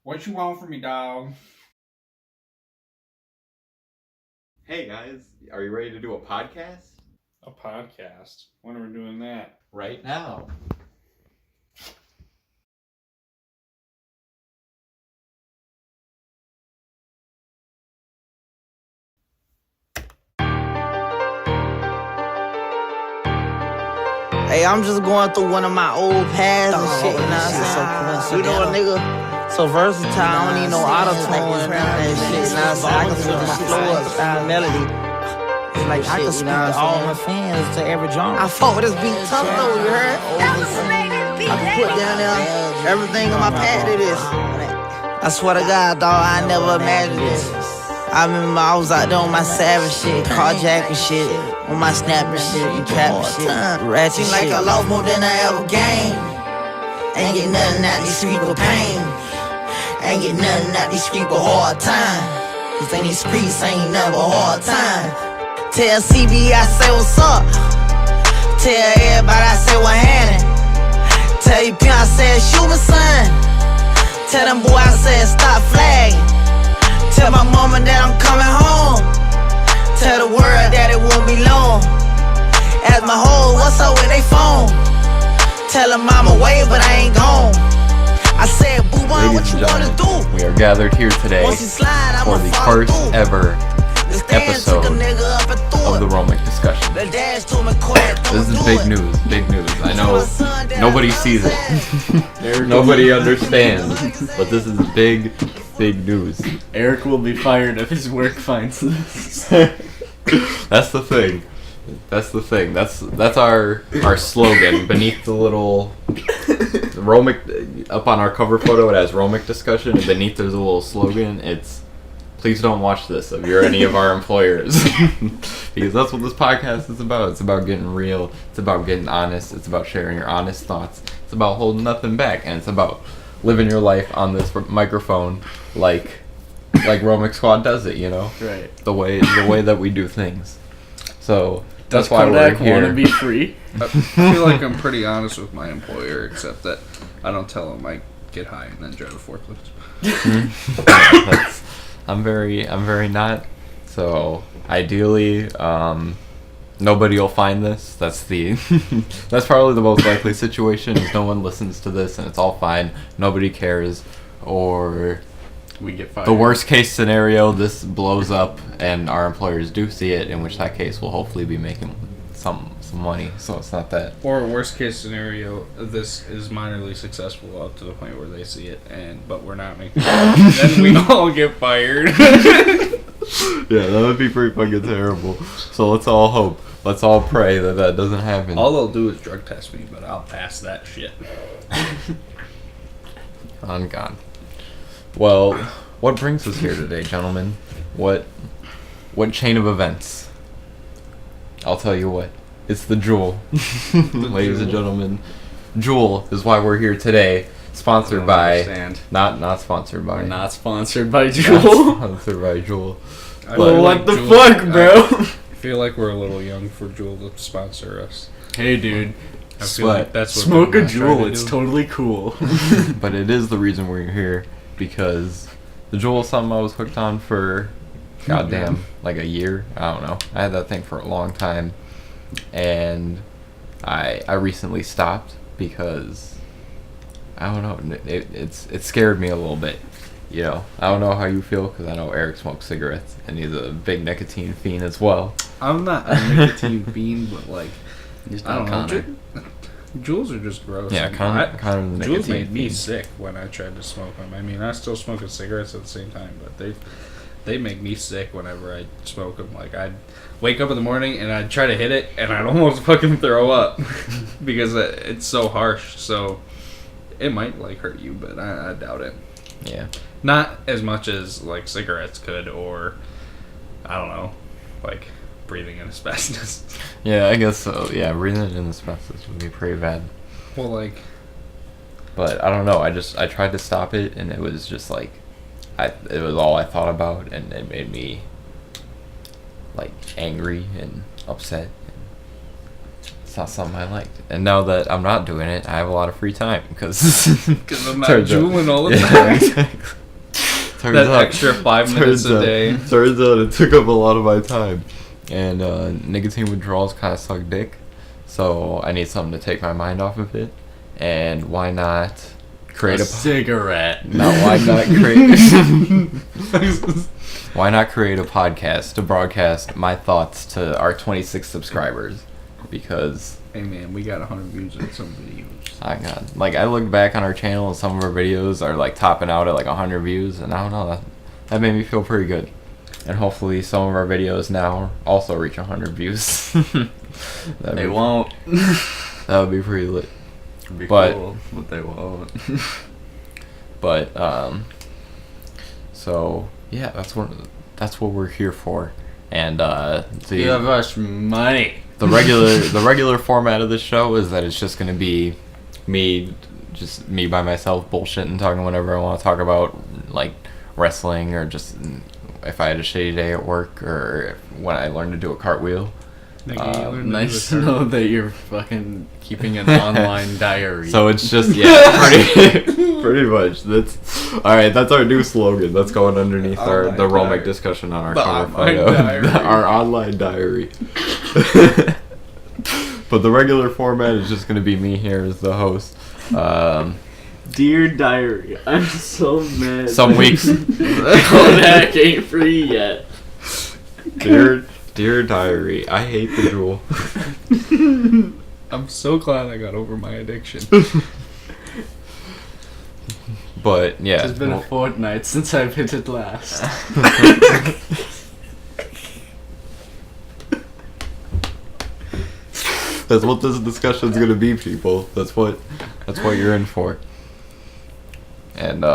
What you want from me, dog? Hey guys, are you ready to do a podcast? A podcast? When are we doing that? Right now. Hey, I'm just going through one of my old pads and shit, you know what I'm saying? You know a nigga so versatile, I don't need no auto-tune and none of that shit, you know what I'm saying? I can switch my flow up, style, melody. It's like I can speak to all my fans, to every genre. I fought with this beat tough though, you heard? I can put down there everything on my pad it is. I swear to God, dog, I never imagined this. I remember I was out there on my savage shit, carjacking shit, on my snapping shit, and trapping shit, ratchet shit. Seem like I lost more than I ever gained. Ain't get nothing out these streets but pain. Ain't get nothing out these streets but hard time. Cause in these streets ain't never hard time. Tell CB I say what's up. Tell everybody I say what happening. Tell you P I said shoot my son. Tell them boy I said stop flagging. Tell my mama that I'm coming home. Tell the world that it won't be long. Ask my hoe what's up with they phone. Tell them I'm away but I ain't gone. I said boo boo what you wanna do. We are gathered here today for the first ever episode of the Romic Discussion. This is big news, big news. I know nobody sees it, nobody understands, but this is big news. Eric will be fired if his work finds this. That's the thing. That's our slogan beneath the little Romic up on our cover photo. It has Romic Discussion, and beneath there's a little slogan. It's please don't watch this if you're any of our employers. Because that's what this podcast is about. It's about getting real. It's about getting honest. It's about sharing your honest thoughts. It's about holding nothing back, and it's about living your life on this microphone like Romic Squad does it, you know? Right. The way that we do things. So does that's why Kodak we're here. want to be free? I feel like I'm pretty honest with my employer, except that I don't tell him I get high and then drive a forklift. I'm very not. So ideally, nobody will find this. That's that's probably the most likely situation. Is no one listens to this and it's all fine. Nobody cares, or We get fired. the worst case scenario, this blows up and our employers do see it. In which that case, we'll hopefully be making some money. So it's not that. Or worst case scenario, this is minorly successful up to the point where they see it, but we're not making money. Then we all get fired. Yeah, that would be pretty fucking terrible. So let's all hope. Let's all pray that doesn't happen. All they'll do is drug test me, but I'll pass that shit. On God. Well, what brings us here today, gentlemen? What chain of events? I'll tell you what. It's the Jewel. Ladies and gentlemen, Jewel is why we're here today. Sponsored by... Not sponsored by... We're not sponsored by Not Jewel. sponsored by Jewel. Well, what the fuck, bro? I feel like we're a little young for Jewel to sponsor us. Hey, dude. I feel like that's what Smoke they're a not trying Jewel. to It's do. totally cool. But it is the reason we're here, because the Jewel is something I was hooked on for, goddamn, like a year. I don't know. I had that thing for a long time, and I recently stopped because I don't know. It scared me a little bit. You know, I don't know how you feel, because I know Eric smokes cigarettes and he's a big nicotine fiend as well. I'm not a nicotine fiend, but like, He's I don't not know. Connor. Jewels are just gross. Yeah, Connor's a nicotine Jewels made me fiend. sick when I tried to smoke them. I mean, I still smoke cigarettes at the same time, but they make me sick whenever I smoke them. Like, I'd wake up in the morning and I'd try to hit it and I'd almost fucking throw up because it's so harsh. So it might like hurt you, but I doubt it. Yeah. Not as much as like cigarettes could, or I don't know, like breathing in asbestos. Yeah, I guess so. Yeah, breathing in asbestos would be pretty bad. Well, like, But I don't know. I tried to stop it, and it was just like, it was all I thought about, and it made me like angry and upset. It's not something I liked. And now that I'm not doing it, I have a lot of free time because I'm not drooling all the time. Exactly. That extra 5 minutes a day. Turns out it took up a lot of my time. And nicotine withdrawals kind of suck dick. So I need something to take my mind off of it. And why not create a cigarette? No, why not create? Why not create a podcast to broadcast my thoughts to our 26 subscribers? Because hey man, we got 100 views on some videos. I look back on our channel and some of our videos are like topping out at like 100 views, and I don't know, that made me feel pretty good. And hopefully some of our videos now also reach 100 views. They won't. That would be pretty lit. Be But- cool, but they won't. But so yeah, that's what we're here for. And Give us money. the regular format of the show is that it's just gonna be me by myself bullshitting, talking whatever I want to talk about, like wrestling, or just if I had a shitty day at work, or when I learned to do a cartwhall. Nice to know that you're fucking keeping an online diary. So it's just pretty much. That's all right. That's our new slogan. That's going underneath the Romic discussion on our cover photo. Our online diary. But the regular format is just gonna be me here as the host. Dear diary, I'm so mad. Some weeks. Kodak ain't free yet. Dear diary, I hate the drool. I'm so glad I got over my addiction. But yeah, It's been a fortnight since I've hit it last. that's what this discussion's gonna be, people. That's what you're in for. And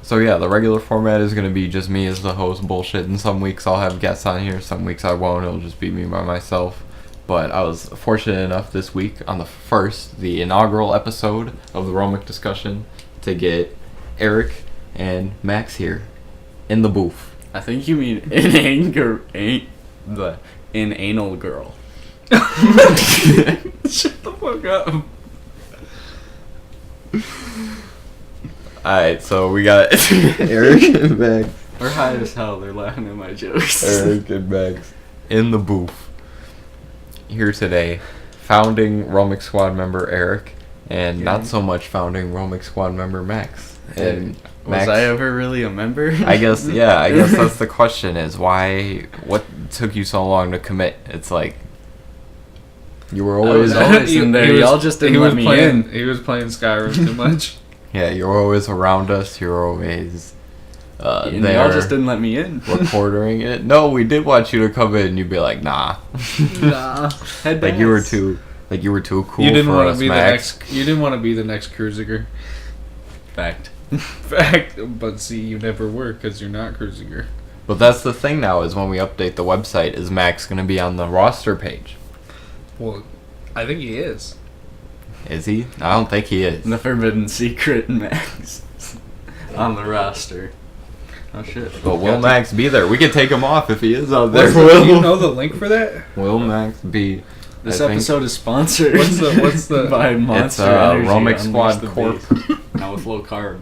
so yeah, the regular format is gonna be just me as the host bullshit, and some weeks I'll have guests on here, some weeks I won't. It'll just be me by myself. But I was fortunate enough this week on the inaugural episode of the Romic Discussion to get Eric and Max here in the booth. I think you mean anal girl. Shut the fuck up. Alright, so we got Eric and Max. We're high as hell. They're laughing at my jokes. Eric and Max in the booth here today. Founding Romic Squad member Eric, and not so much founding Romic Squad member Max. And Was I ever really a member? I guess that's the question, is what took you so long to commit? It's like you were always in there. Y'all just didn't let me in. He was playing Skyrim too much. yeah, you were always around us. You were always And y'all just didn't let me in. recording it. No, we did want you to come in, and you'd be like, nah. Nah. Like you were too cool. You didn't for want us, to be Max. You didn't want to be the next cruiser. Fact. Fact, but see, you never were because you're not cruiser. But that's the thing now, is when we update the website, is Max going to be on the roster page? Well, I think he is. Is he? I don't think he is. The Forbidden Secret Max on the roster. Oh shit. But will Max be there? We could take him off if he is on there. Do you know the link for that? Will Max be? This episode is sponsored. What's the by Monster It's Energy. Romic Unleash Squad the Corp. beast. Now with low carb.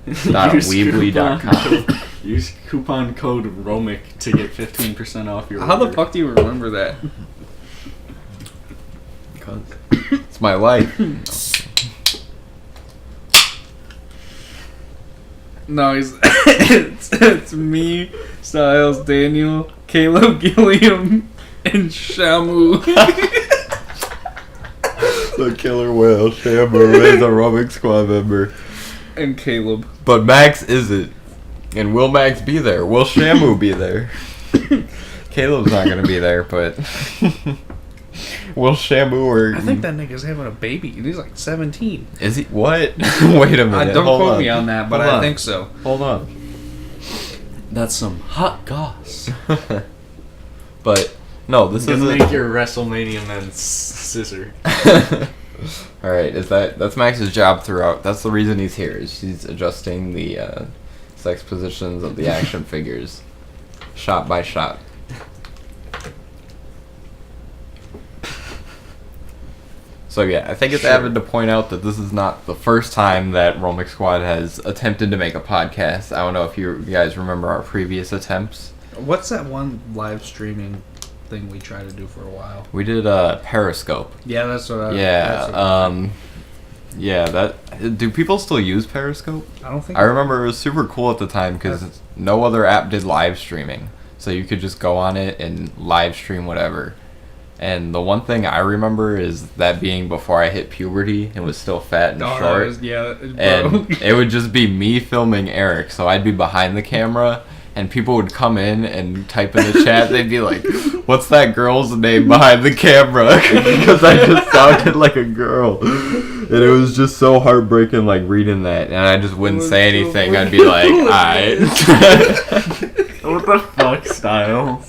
Weebly.com. Use coupon code ROMIC to get 15% off your How order. the fuck do you remember that? Because it's my life. No, it's me, Styles, Daniel, Caleb, Gilliam, and Shamu. The killer whale, Shamu, is a Romic Squad member. And Caleb. But Max isn't. And will Max be there? Will Shamu be there? Caleb's not going to be there, but... will Shamu or... I think that nigga's having a baby, and he's like 17. Is he? What? Wait a minute. Don't Hold quote on. me on that, but Hold I on. think so. Hold on. That's some hot goss. But, no, this Gonna isn't... make your WrestleMania men's scissor. Alright, that's Max's job throughout. That's the reason he's here, is he's adjusting the sex positions of the action figures. Shot by shot. So yeah, I think it's avid to point out that this is not the first time that Romic Squad has attempted to make a podcast. I don't know if you guys remember our previous attempts. What's that one live streaming thing we tried to do for a while? We did Periscope. Yeah, that's what I... Yeah, yeah, that... Do people still use Periscope? I don't think... I remember it was super cool at the time because no other app did live streaming. So you could just go on it and live stream whatever. And the one thing I remember is that being before I hit puberty and was still fat and short. And it would just be me filming Eric. So I'd be behind the camera and people would come in and type in the chat. They'd be like, "What's that girl's name behind the camera?" Because I just sounded like a girl. And it was just so heartbreaking, like, reading that. And I just wouldn't say anything. I'd be like, "Alright." What the fuck, Styles?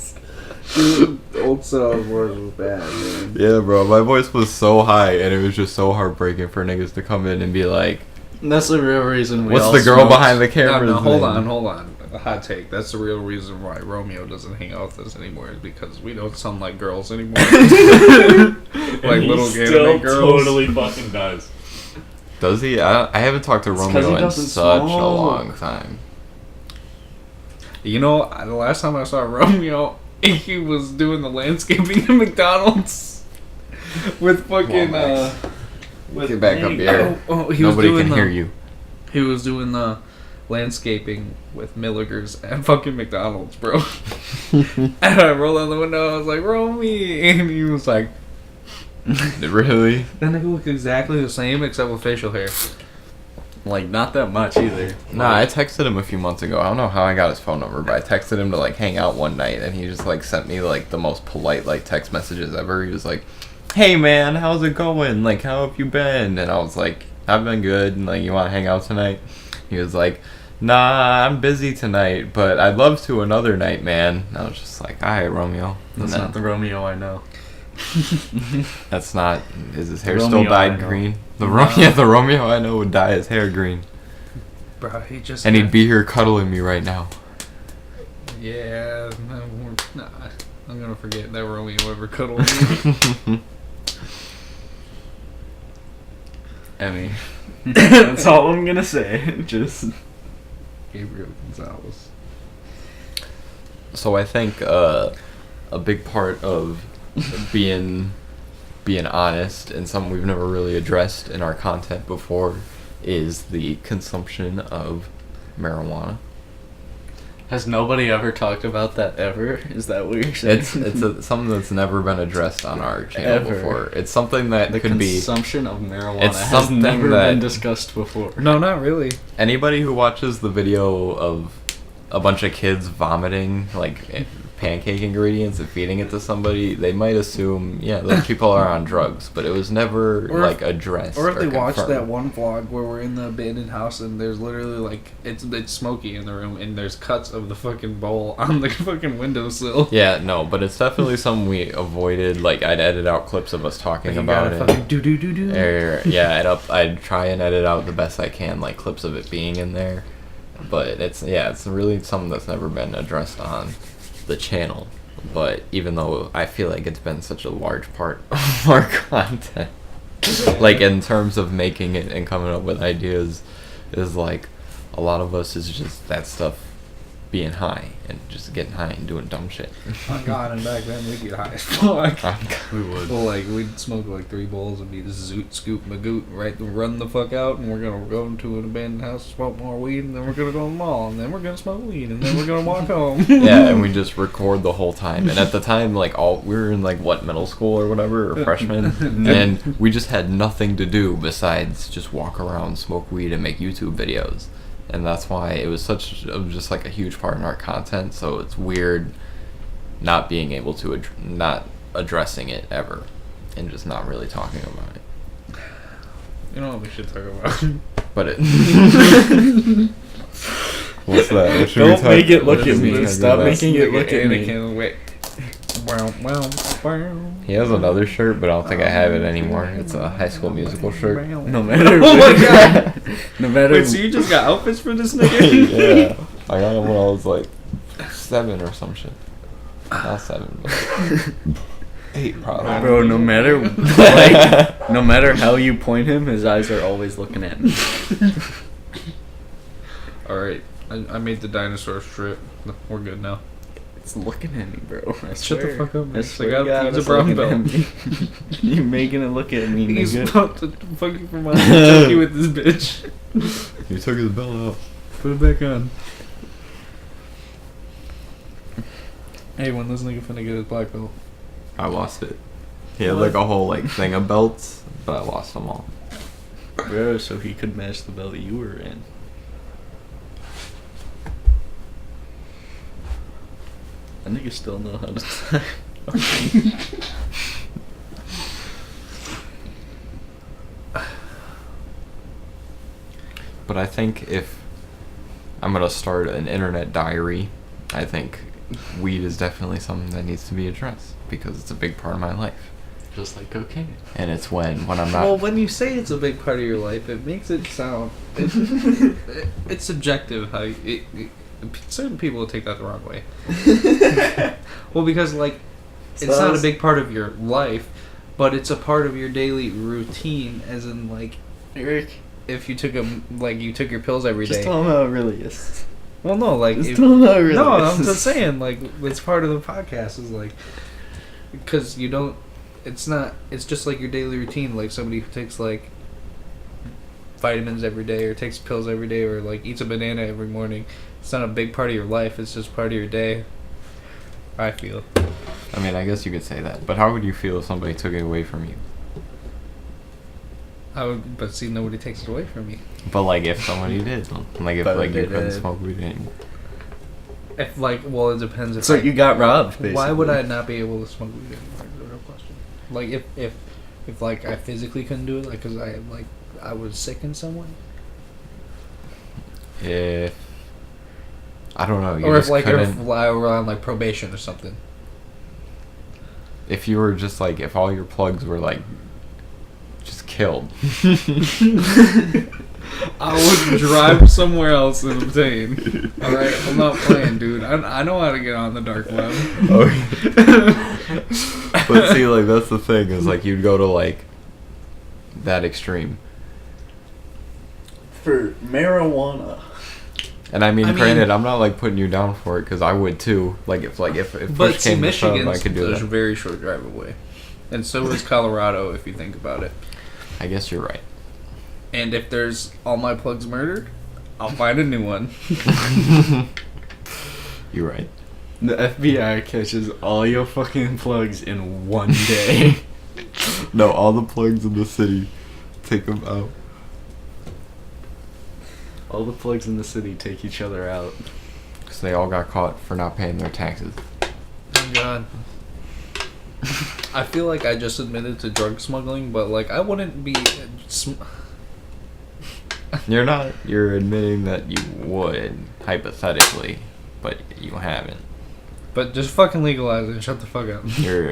Dude, old Styles voice was bad, man. Yeah, bro. My voice was so high, and it was just so heartbreaking for niggas to come in and be like, That's the real reason we "What's all the girl smoked. behind the camera?" No, hold on. A hot take. That's the real reason why Romeo doesn't hang out with us anymore, is because we don't sound like girls anymore. Like little gay girls. Totally fucking does. Does he? I haven't talked to It's 'cause Romeo he in doesn't such a smoke. long time. You know, the last time I saw Romeo, he was doing the landscaping at McDonald's with fucking Get back up here. he was Nobody doing can hear you. He was doing the landscaping with Milligers at fucking McDonald's, bro. And I rolled on the window. I was like, "Romy," and he was like, Really? "That nigga look exactly the same except with facial hair." Like, not that much either. Nah, I texted him a few months ago. I don't know how I got his phone number, but I texted him to, like, hang out one night, and he just, like, sent me, like, the most polite, like, text messages ever. He was like, "Hey, man, how's it going? Like, how have you been?" And I was like, "I've been good, and, like, you want to hang out tonight?" He was like, "Nah, I'm busy tonight, but I'd love to another night, man." And I was just like, "Alright, Romeo." That's And not the Romeo I know. That's not... Is his hair The still Romeo I dyed know. green? The Romeo I know would dye his hair green. Bro, he just And he'd be here cuddling me right now. Yeah, nah, I'm gonna forget that Romeo ever cuddled me. Emmy. That's all I'm gonna say. Just Gabriel Gonzalez. So I think a big part of being honest, and something we've never really addressed in our content before, is the consumption of marijuana. Has nobody ever talked about that ever? Is that what you're saying? It's something that's never been addressed on our channel Ever. before. It's something that The could be consumption of marijuana It's has something never that- been discussed before. No, not really. anybody who watches the video of a bunch of kids vomiting like pancake ingredients and feeding it to somebody, they might assume, yeah, those people are on drugs, but it was never Or like if- addressed. Or if they watched confirmed. that one vlog where we're in the abandoned house and there's literally like it's smoky in the room and there's cuts of the fucking bowl on the fucking windowsill. Yeah, no, but it's definitely something we avoided. Like, I'd edit out clips of us talking about it. Fucking do do do do. Yeah, I'd try and edit out the best I can, like clips of it being in there. But it's really something that's never been addressed on the channel. But even though I feel like it's been such a large part of our content, like in terms of making it and coming up with ideas, is like a lot of us is just that stuff, being high and just getting high and doing dumb shit. Oh god, and back then we'd get high as fuck. We would. Well, like we'd smoke like 3 bowls and be the zoot scoop magoot, right? Run the fuck out, and we're gonna go into an abandoned house, smoke more weed, and then we're gonna go to the mall, and then we're gonna smoke weed, and then we're gonna walk home. Yeah, and we just record the whole time. And at the time, like we were in like middle school or whatever, or freshmen, and we just had nothing to do besides just walk around, smoke weed, and make YouTube videos. And that's why it was just like a huge part in our content. So it's weird not being able to not addressing it ever, and just not really talking about it. You know what we should talk about? But it. What's that? What should we Don't talk- make it look what at should we me. talk Stop about? making it look at me. Anakin, wait. Wow, wow, wow. He has another shirt, but I don't think I have it anymore. It's a High School Musical shirt. No matter Oh my god! no matter Wait, so you just got outfits for this nigga? Yeah, I got him when I was like 7 or some shit. Not 7, but 8 probably. Bro, no matter like, no matter how you point him, his eyes are always looking at me. Alright, I made the dinosaur strip. We're good now. It's looking at me, bro. I Shut the swear. fuck up, man. I I swear got to God, he's a it's brown looking at belt. me. You're making it look at me, He's nigga. about to fucking from my choke you with this bitch. You took his belt out. Put it back on. Hey, when this nigga finna get his black belt? I lost it. He had like a whole like thing of belts, but I lost them all. Bro, so he could match the belt you were in. That nigga still know how to tie. But I think if I'm gonna start an internet diary, I think weed is definitely something that needs to be addressed because it's a big part of my life. Just like cocaine. And it's when I'm not. Well, when you say it's a big part of your life, it makes it sound. It's subjective how certain people will take that the wrong way. Well, because like it's not a big part of your life, but it's a part of your daily routine. As in, like, Eric, if you took you took your pills every day. just tell him how it really is. Well, no, like Just tell him how it really no, is. I'm just saying, like, it's part of the podcast is like, because you don't. It's not. It's just like your daily routine. Like somebody who takes like vitamins every day, or takes pills every day, or like eats a banana every morning. It's not a big part of your life. It's just part of your day. I feel. I mean, I guess you could say that. But how would you feel if somebody took it away from you? I would, but see, nobody takes it away from me. But like, if somebody did, like if But like you they couldn't did. smoke weed anymore. If like, well, it depends. If So I, you got robbed, basically. why would I not be able to smoke weed anymore? Is the real question. Like if like I physically couldn't do it, like because I was sick in some way, If I don't know, you or just if couldn't. I were on like probation or something. If you were just like, if all your plugs were like just killed. I would drive somewhere else and obtain. Alright, I'm not playing, dude. I know how to get on the dark web. But see, like, that's the thing, is like you'd go to like that extreme. For marijuana. And I mean, I mean- granted, I'm not like putting you down for it because I would too. Like if But push see, came to shove, I Michigan's could do a that. very short drive away. And so is Colorado, if you think about it. I guess you're right. And if there's all my plugs murdered, I'll find a new one. You're right. The FBI catches all your fucking plugs in one day. No, all the plugs in the city, take them out. All the plugs in the city take each other out. Because they all got caught for not paying their taxes. Oh God. I feel like I just admitted to drug smuggling, but like I wouldn't be. You're not. You're admitting that you would, hypothetically, but you haven't. But just fucking legalize it and shut the fuck up. You're,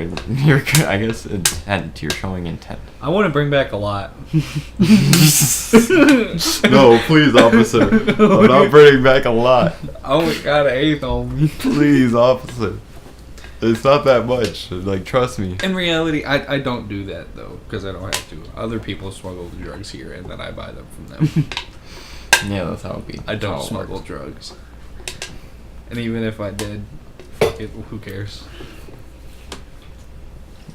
I guess, intent. You're showing intent. I want to bring back a lot. No, please, officer. I'm not bringing back a lot. Oh my God, I ate on me. Please, officer. It's not that much. Like, trust me. In reality, I don't do that though, because I don't have to. Other people smuggle the drugs here, and then I buy them from them. Yeah, that's how it be. I don't how it smuggle works. drugs. And even if I did, fuck it, who cares?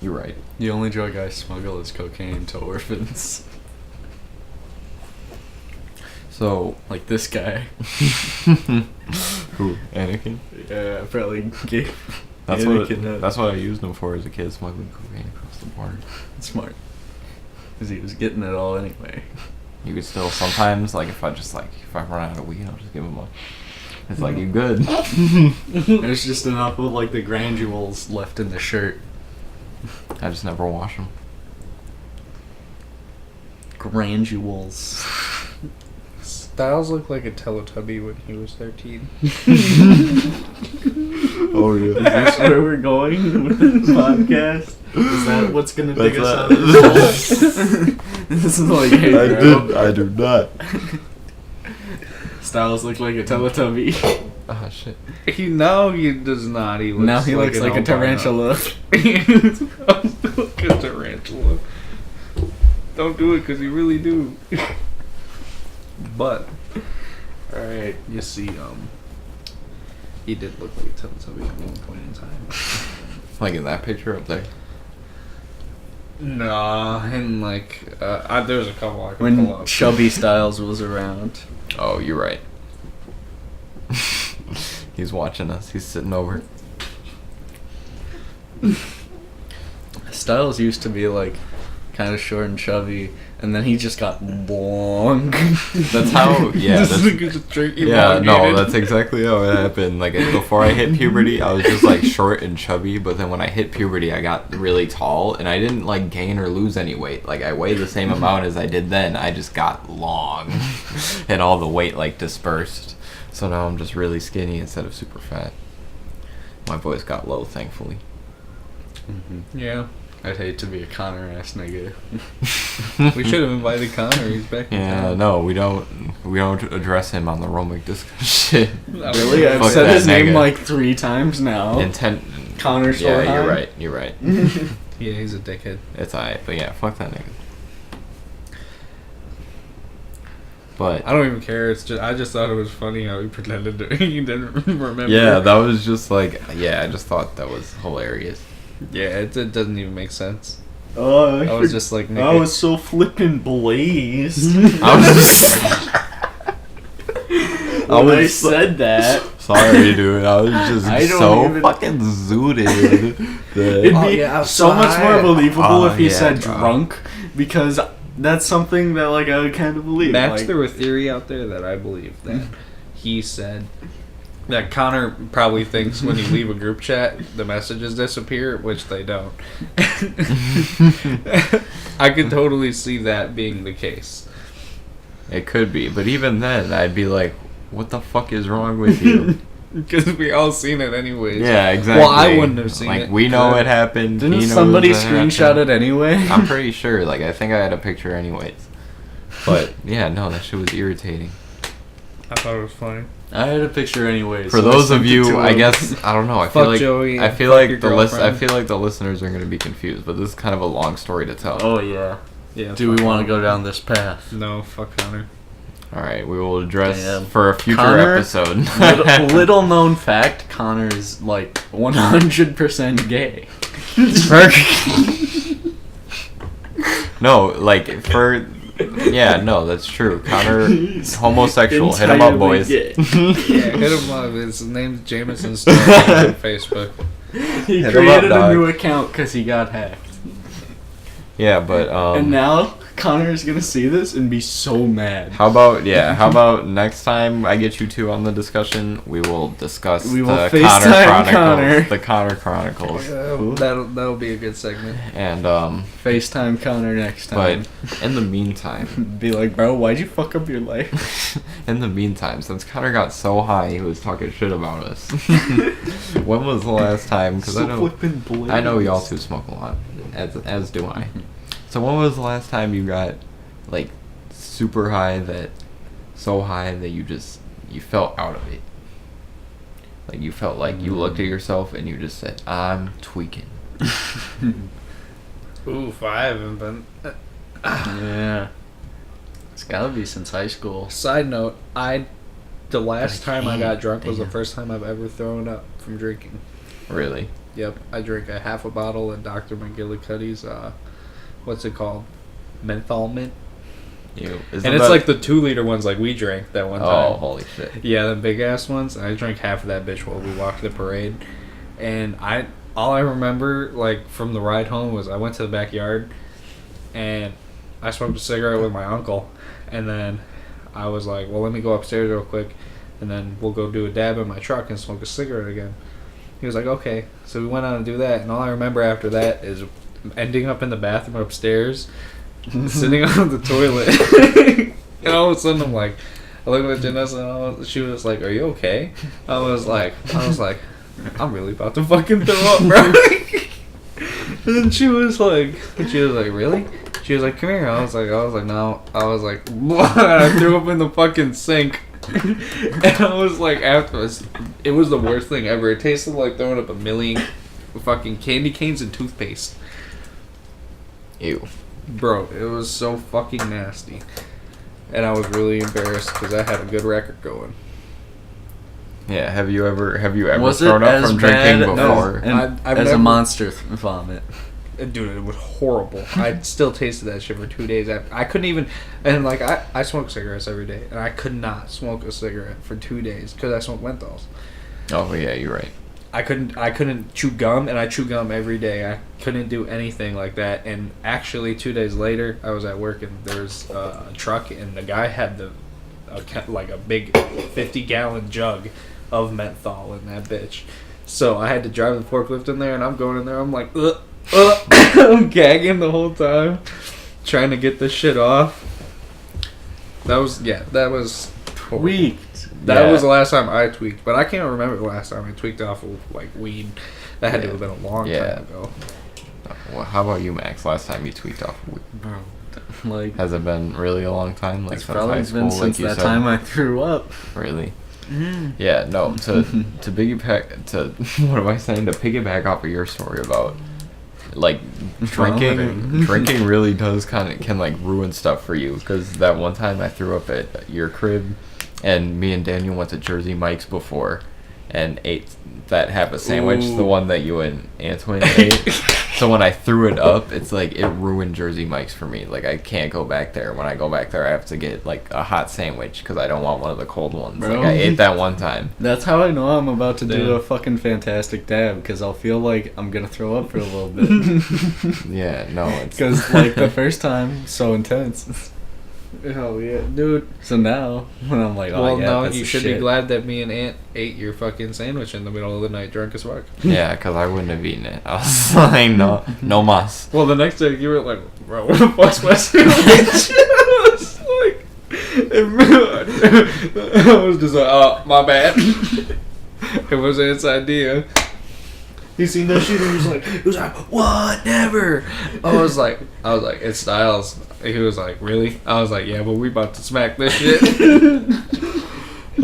You're right. The only drug I smuggle is cocaine to orphans. So, Like this guy. who? Anakin? Yeah, I probably gave That's Anakin what. That's what I used him for as a kid, smuggling cocaine across the border. Smart. Because he was getting it all anyway. You could still sometimes, like, if I run out of weed, I'll just give him a. It's like, you good? There's just enough of like the granules left in the shirt. I just never wash them. Granules. Styles looked like a Teletubby when he was 13. Oh Is yeah. this where we're going with this podcast? Is that what's gonna dig That's us out not- of this hole? This is like, hey, bro. I do not. Styles look like a Teletubby. Oh shit. He does not. He looks Now he looks like a tarantula. He looks like a tarantula. Don't do it, because you really do. But, alright, you see, he did look like Teletubby at one point in time. Like in that picture up there. Nah, and like, there's a couple I can pull When up. Chubby Styles was around. Oh, you're right. He's watching us. He's sitting over. Styles used to be like kind of short and chubby, and then he just got long. That's how. Yeah. This That's, nigga just drink yeah. No, elongated. that's exactly how it happened. Like before I hit puberty, I was just like short and chubby. But then when I hit puberty, I got really tall, and I didn't like gain or lose any weight. Like I weighed the same amount as I did then. I just got long, and all the weight like dispersed. So now I'm just really skinny instead of super fat. My voice got low, thankfully. Yeah. I'd hate to be a Connor ass nigga. We should have invited Connor. He's back in Yeah, town. no, we don't address him on the Romic Discussion. Really? I've Fuck said that his name nigga. like 3 times now. Intent. Connor Yeah, Sorheim. you're right. You're right. Yeah, he's a dickhead. It's alright, but yeah, fuck that nigga. But I don't even care. It's just I just thought it was funny how he pretended to, he didn't remember. yeah, that was just like I just thought that was hilarious. Yeah, it doesn't even make sense. Oh, I was just like, I nigga. was so flippin' blazed. I was just When I said that, sorry, dude. I was just I don't so even- fucking zooted. it'd Oh, be yeah, so much more outside. believable Oh, if he yeah, said bro. drunk, because that's something that like I would kind of believe. Max, like, there was a theory out there that I believe that he said that Connor probably thinks when you leave a group chat, the messages disappear, which they don't. I could totally see that being the case. It could be, but even then, I'd be like, "What the fuck is wrong with you?" Because we all seen it anyways. Yeah, exactly. Well, I wouldn't have seen like, it. we know it happened. Didn't he knows somebody it screenshot happened. it anyway? I'm pretty sure. Like, I think I had a picture anyways. But yeah, no, that shit was irritating. I thought it was funny. I had a picture anyways. For so I those sent of it you, to I him. guess I don't know. I Fuck feel like Joey I and feel fuck like your I girlfriend. feel like the listeners are gonna be confused. But this is kind of a long story to tell. Oh yeah. Yeah. Do we want to go down this path? No, fuck Connor. All right, we will address Damn. for a future Connor, episode. little known fact: Connor is like 100% gay. No, like for yeah, no, that's true. Connor, homosexual. Hit him up, Entirely boys. gay. Yeah, hit him up. His name's Jameson Stone on Facebook. He Hit him created up, a dog. new account because he got hacked. Yeah, but And now Connor is gonna see this and be so mad. how about next time I get you two on the discussion, we will discuss We will the FaceTime Connor Chronicles, Connor. the Connor Chronicles, That'll be a good segment. and FaceTime Connor next time. but in the meantime, Be like, bro, why'd you fuck up your life? since Connor got so high, he was talking shit about us. When was the last time? Because I know y'all two smoke a lot, as do I. So when was the last time you got like super high, so high that you felt out of it? Like you felt like you looked at yourself and you just said, "I'm tweaking." Oof, I haven't been. Yeah. It's gotta be since high school. Side note, the last time I got drunk was the Damn. first time I've ever thrown up from drinking. Really? Yep, I drank a half a bottle of Dr. McGillicuddy's, what's it called? Menthol mint. You? And it's like the 2-liter ones like we drank that one time. Oh, holy shit! Yeah, the big ass ones. I drank half of that bitch while we walked the parade. And all I remember, like, from the ride home was I went to the backyard and I smoked a cigarette with my uncle. And then I was like, well, let me go upstairs real quick and then we'll go do a dab in my truck and smoke a cigarette again. He was like, okay. So we went out and do that. And all I remember after that is ending up in the bathroom upstairs, sitting on the toilet. And all of a sudden I'm like, I look at Janessa and she was like, are you okay? I was like, I'm really about to fucking throw up, bro. And then she was like, really? She was like, come here. I was like, no. I was like, what? I threw up in the fucking sink. And I was like, afterwards, it was the worst thing ever. It tasted like throwing up a million fucking candy canes and toothpaste. Ew. Bro, it was so fucking nasty. And I was really embarrassed because I had a good record going. Yeah, have you ever Was thrown it up as from bad drinking before? I've as never- a monster vomit? Dude, it was horrible. I still tasted that shit for 2 days. I couldn't even, and like I smoke cigarettes every day, and I could not smoke a cigarette for 2 days because I smoke menthols. Oh yeah, you're right. I couldn't chew gum, and I chew gum every day. I couldn't do anything like that. And actually, 2 days later, I was at work, and there was a truck, and the guy had like a big 50-gallon jug of menthol in that bitch. So I had to drive the forklift in there, and I'm going in there. I'm like, I'm gagging the whole time, trying to get this shit off. That was horrible. Tweaked. That Yeah. was the last time I tweaked, but I can't remember the last time I tweaked off of like weed. That had to have been a long time ago. Well, how about you, Max? Last time you tweaked off weed? Bro, like, Has it been really a long time? Like it's since probably high been school, since like you that said? time I threw up. Really? Yeah, no. To piggyback to what am I saying? To piggyback off of your story about like Vomiting. drinking really does can like ruin stuff for you. Because that one time I threw up at your crib, and me and Daniel went to Jersey Mike's before, and ate that half a sandwich, the one that you and Antoine ate. So when I threw it up, it's like it ruined Jersey Mike's for me. Like I can't go back there. When I go back there, I have to get like a hot sandwich because I don't want one of the cold ones. Bro. Like I ate that one time. That's how I know I'm about to do Damn. a fucking fantastic dab, because I'll feel like I'm gonna throw up for a little bit. Yeah, no, it's Because like the first time, so intense. Hell yeah, dude. So now, when I'm like, oh Well, yeah, no, that's you the should shit. be glad that me and Aunt ate your fucking sandwich in the middle of the night, drunk as fuck. yeah, because I wouldn't have eaten it. I was like, no mas. Well, the next day you were like, bro, what the fuck's my sandwich? I was like, I was just like, oh, my bad. It was Aunt's idea. He seen that shit and he was like, whatever. I was like, it's Styles. He was like, really? I was like, yeah, but we about to smack this shit.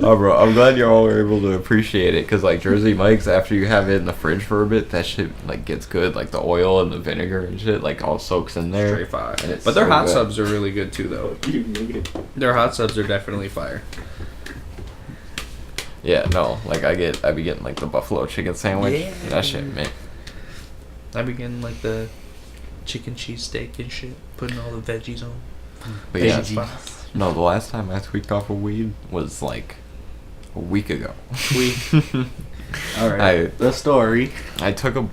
Oh, bro, I'm glad you all were able to appreciate it, because like Jersey Mike's, after you have it in the fridge for a bit, that shit like gets good. Like the oil and the vinegar and shit like all soaks in there. Straight fire. And it's But their so hot good. subs are really good too, though. Their hot subs are definitely fire. Yeah, no, like I be getting like the buffalo chicken sandwich. Yeah. That shit, man. I be getting like the chicken cheese steak and shit, putting all the veggies on. But yeah, Veggies. no, the last time I tweaked off of weed was like a week ago. All right, the story. I took it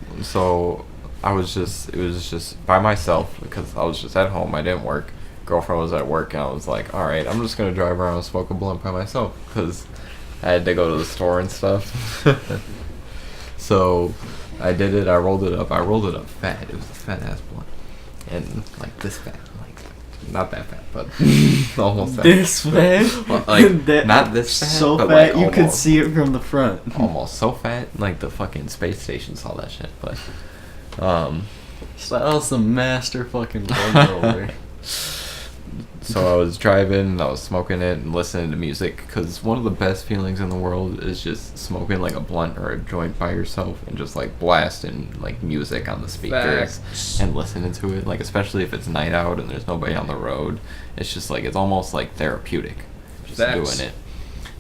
was just by myself because I was just at home. I didn't work. Girlfriend was at work, and I was like, all right, I'm just gonna drive around and smoke a blunt by myself because I had to go to the store and stuff. So I did it. I rolled it up fat. It was a fat ass blunt, and like this fat, like not that fat, but almost that. This fat, Well, like, That- not this fat, so but, fat like, you could almost. see it from the front. Almost so fat, like the fucking space station saw that shit. But Styles the master fucking bug roller. so I was driving and I was smoking it and listening to music, because one of the best feelings in the world is just smoking like a blunt or a joint by yourself and just like blasting like music on the speakers Facts. and listening to it, like especially if it's night out and there's nobody on the road. It's just like it's almost like therapeutic just Facts. doing it.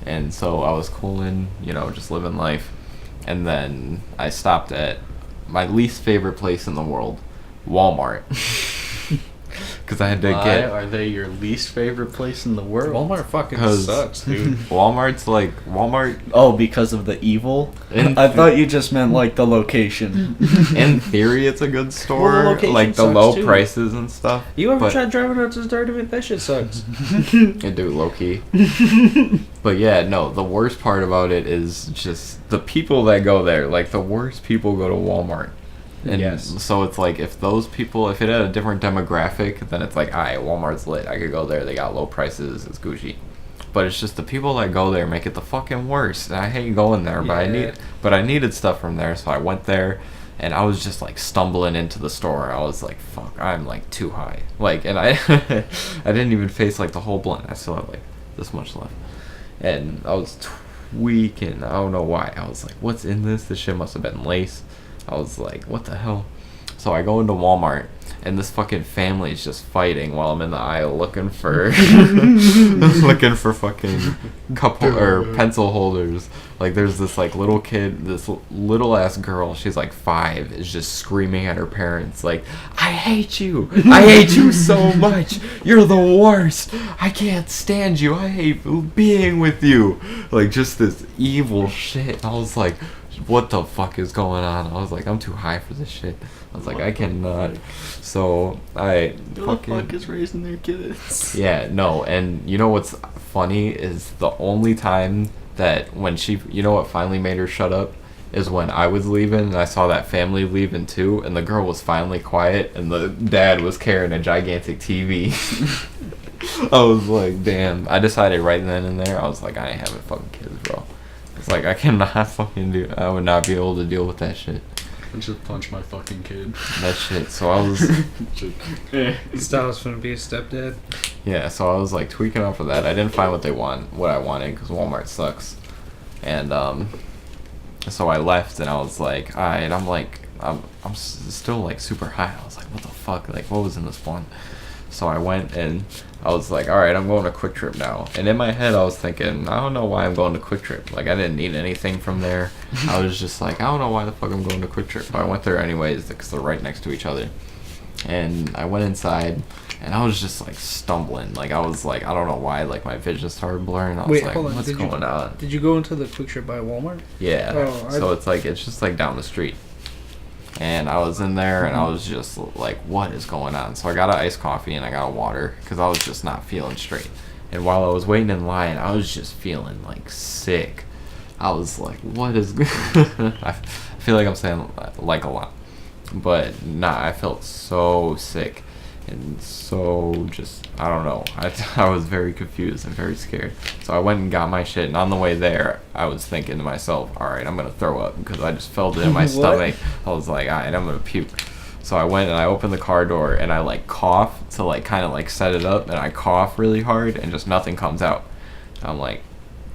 And so I was cooling, just living life, and then I stopped at my least favorite place in the world, Walmart. Because I had to Why get are they your least favorite place in the world? Walmart fucking 'Cause- sucks, dude. Walmart. Oh, because of the evil? In I thought you just meant like the location. In theory, it's a good store, location like the sucks, low too. prices and stuff. You ever but- tried driving out to Start of it? That shit sucks. I do, low key. But yeah, no, the worst part about it is just the people that go there. Like the worst people go to Walmart. And Yes. so it's like if it had a different demographic, then it's like, alright, Walmart's lit. I could go there. They got low prices. It's Gucci. But it's just the people that go there make it the fucking worst. And I hate going there, Yeah. but I needed stuff from there, so I went there. And I was just like stumbling into the store. I was like, fuck, I'm like too high. Like, and I didn't even face like the whole blunt. I still have like this much left. and I was tweaking. I don't know why. I was like, what's in this? This shit must have been lace. I was like, what the hell? So I go into Walmart, and this fucking family is just fighting while I'm in the aisle looking for looking for fucking cup or pencil holders. Like, there's this like little kid, this little ass girl, she's like 5, is just screaming at her parents like, I hate you so much, you're the worst, I can't stand you, I hate being with you. Like, just this evil shit. I was like, what the fuck is going on? I was like, I'm too high for this shit. I was like, I cannot. So I fucking. Who the fuck is raising their kids? Yeah, no, and you know what's funny is the only time that when she, you know what finally made her shut up, is when I was leaving and I saw that family leaving too, and the girl was finally quiet, and the dad was carrying a gigantic TV. I was like, damn. I decided right then and there, I was like, I ain't having fucking kids, bro. It's like, I cannot fucking do. I would not be able to deal with that shit. I just punch my fucking kid. That shit. So I was. Styles gonna be a stepdad. Yeah. So I was like tweaking off of that. I didn't find what I wanted because Walmart sucks. And so I left and I was like, alright. I'm like, I'm still like super high. I was like, what the fuck? Like, what was in this one? So I went and I was like, alright, I'm going to Quick Trip now. And in my head, I was thinking, I don't know why I'm going to Quick Trip. Like, I didn't need anything from there. I was just like, I don't know why the fuck I'm going to Quick Trip. But I went there anyways because they're right next to each other. And I went inside and I was just like stumbling. Like, I was like, I don't know why, like my vision started blurring. I was like, what's going on? Did you go into the Quick Trip by Walmart? Yeah. Oh, so it's just like down the street. And I was in there, and I was just like, what is going on? So I got an iced coffee, and I got a water, because I was just not feeling straight. And while I was waiting in line, I was just feeling, like, sick. I was like, what is... I feel like I'm saying, like, a lot. But, nah, I felt so sick. And so just, I don't know. I was very confused and very scared. So I went and got my shit, and on the way there, I was thinking to myself, alright, I'm gonna throw up, because I just felt it in my stomach. I was like, alright, I'm gonna puke. So I went and I opened the car door, and I like cough to like kind of like set it up, and I cough really hard, and just nothing comes out. I'm like,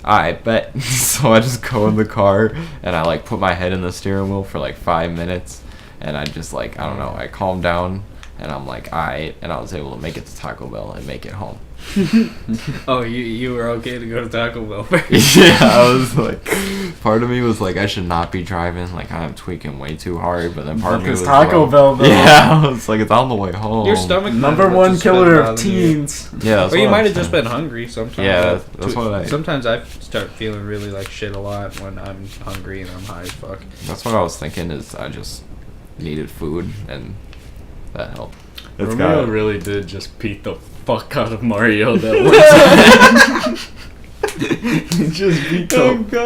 I bet. So I just go in the car, and I like put my head in the steering wheel for like 5 minutes, and I just like, I don't know, I calmed down. And I'm like, alright, and I was able to make it to Taco Bell and make it home. Oh, you were okay to go to Taco Bell. Yeah, I was like, part of me was like, I should not be driving, like I'm tweaking way too hard, but then part of me was Taco like, Bell, though. Yeah, I was like, it's on the way home. Your stomach number one killer of teens. Yeah, that's or you what might I'm have just saying. been hungry sometimes. Yeah, that's what I. Sometimes I start feeling really like shit a lot when I'm hungry and I'm high as fuck. That's what I was thinking. Is I just needed food, and that helped. Romeo really did just beat the fuck out of Mario that one time. He just beat the fuck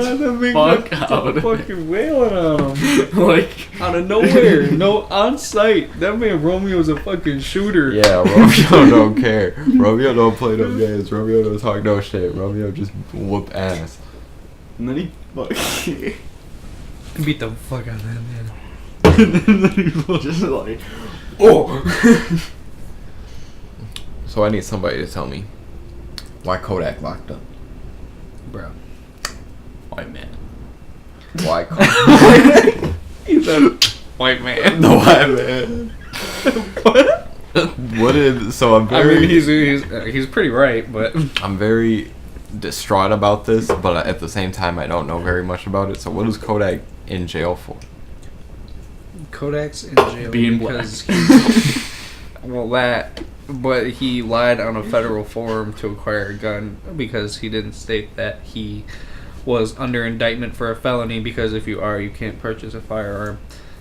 out of him. Fucking wailing on him. Like, Out of nowhere. No, on site. That man Romeo's a fucking shooter. Yeah, Romeo don't care. Romeo don't play no games. Romeo don't talk no shit. Romeo just whoop ass. and then he Beat the fuck out of that man. and then he was just like, oh. So I need somebody to tell me why Kodak locked up. Bro. White man. Why Kodak? He said, white man. The white man. What? What is? So I'm I very. mean, he's pretty right, but I'm very distraught about this, but at the same time, I don't know very much about it. So what is Kodak in jail for? Kodak's in jail Being because but he lied on a federal form to acquire a gun because he didn't state that he was under indictment for a felony, because if you are, you can't purchase a firearm.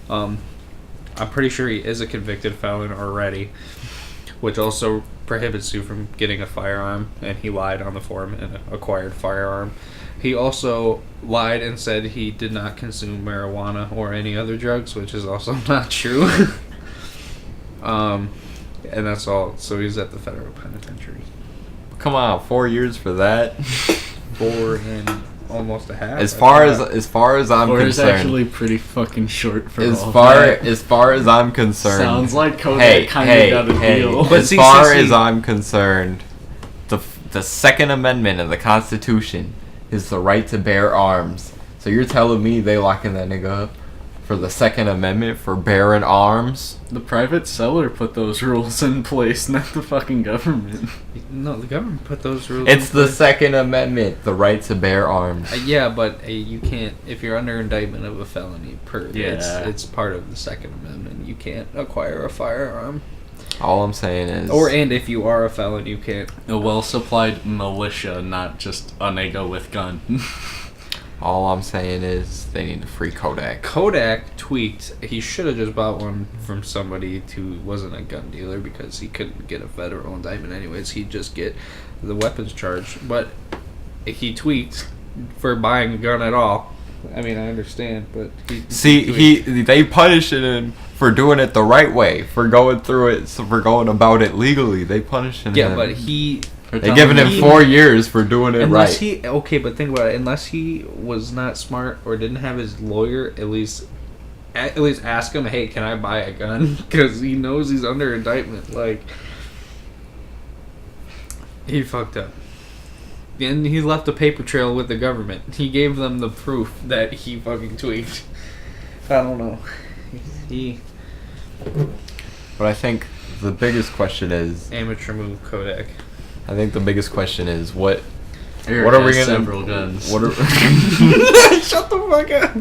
I'm pretty sure he is a convicted felon already, which also prohibits you from getting a firearm, and he lied on the form and acquired firearm. He also lied and said he did not consume marijuana or any other drugs, which is also not true. And that's all. So he's at the federal penitentiary. Come on, 4 years for that. 4 and almost a half. As far as I'm Or is concerned, actually pretty fucking short for as all far as I'm concerned, Sounds like Kodak kind of got a deal. But as I'm concerned, the Second Amendment of the Constitution is the right to bear arms. So you're telling me they locking that nigga up for the Second Amendment for bearing arms? The private seller put those rules in place, not the fucking government. No, the government put those rules. It's in the place. Second Amendment, the right to bear arms. Yeah, but you can't if you're under indictment of a felony. Yeah. It's part of the Second Amendment. You can't acquire a firearm. All I'm saying is... And if you are a felon, you can't. A well-supplied militia, not just a nigga with gun. All I'm saying is they need to free Kodak. Kodak tweaked. He should have just bought one from somebody who wasn't a gun dealer because he couldn't get a federal indictment anyways. He'd just get the weapons charge. But he tweaked for buying a gun at all. I mean, I understand, but they punished him for doing it the right way, for going through it, for going about it legally. They punished him. Yeah, but They're giving him 4 years for doing it right. But think about it. Unless he was not smart or didn't have his lawyer at least ask him, hey, can I buy a gun? Because he knows he's under indictment. Like, he fucked up. And he left a paper trail with the government. He gave them the proof that he fucking tweaked. I don't know. But I think the biggest question is... Amateur move, Kodak. I think the biggest question is what Eric are we has gonna... several guns. What are... Shut the fuck up.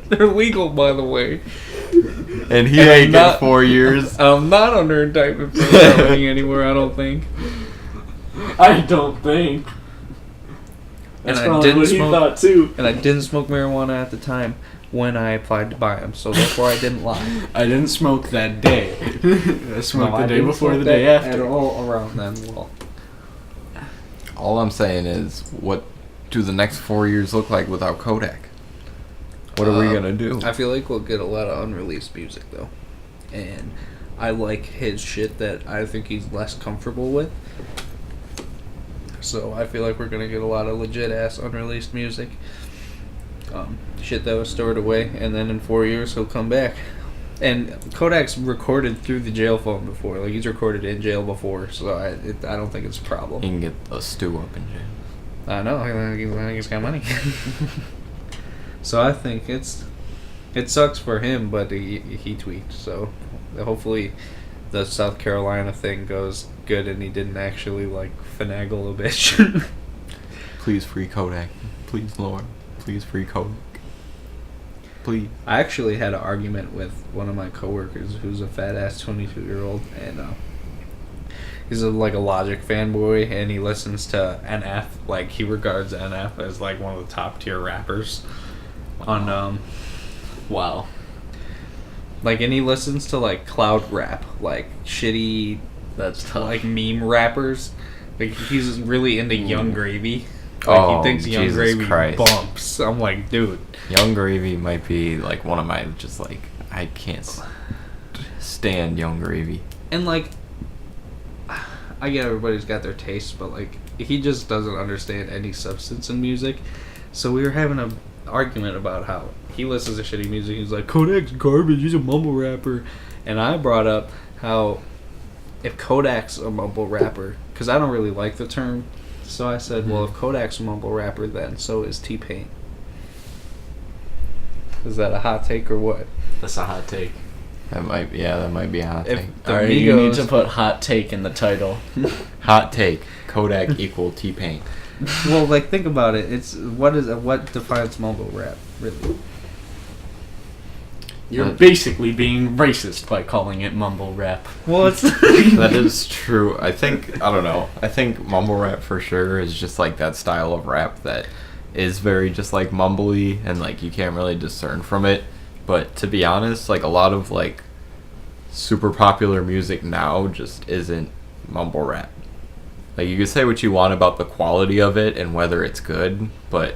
They're legal, by the way. And he ain't get 4 years. I'm not under indictment for felony anymore, I don't think. I don't think. That's And I probably didn't what he smoke- thought too. And I didn't smoke marijuana at the time when I applied to buy them, so therefore I didn't lie. I didn't smoke that day. I smoked the day didn't before, smoke the day that after. At all around then. Well, All I'm saying is, what do the next 4 years look like without Kodak? What are we gonna do? I feel like we'll get a lot of unreleased music though, and I like his shit that I think he's less comfortable with. So I feel like we're gonna get a lot of legit ass unreleased music, shit that was stored away, and then in 4 years he'll come back. And Kodak's recorded through the jail phone before, like he's recorded in jail before, so I don't think it's a problem. He can get a stew up in jail. I know, I think he's got money. So I think it sucks for him, but he tweaked. So hopefully the South Carolina thing goes good and he didn't actually like finagle a bitch. Please free Kodak. Please, Lord. Please free Kodak. Please. I actually had an argument with one of my coworkers who's a fat ass 22-year-old, and he's like a Logic fanboy, and he listens to NF. Like he regards NF as like one of the top tier rappers. On Wow. like, and he listens to like cloud rap, like shitty, That's tough. like meme rappers. Like he's really into Young Gravy. Like he thinks Young Jesus Gravy Christ. bumps. I'm like, dude. Young Gravy might be like one of my just like I can't stand Young Gravy. And like, I get everybody's got their tastes, but like he just doesn't understand any substance in music. So we were having a argument about how he listens to shitty music. He's like, Kodak's garbage, he's a mumble rapper. And I brought up how if Kodak's a mumble rapper, because I don't really like the term, so I said, well, if Kodak's a mumble rapper, then so is T-Pain. Is that a hot take or what? That's a hot take. That might be a hot If take. the Alright, you need Migos- to put hot take in the title. Hot take. Kodak equal T-Pain. Well, like, think about it. It's what defines mumble rap, really? You're basically being racist by calling it mumble rap. Well, it's That is true. I think mumble rap for sure is just like that style of rap that is very just like mumbly and like you can't really discern from it. But to be honest, like a lot of like super popular music now just isn't mumble rap. Like you can say what you want about the quality of it and whether it's good, but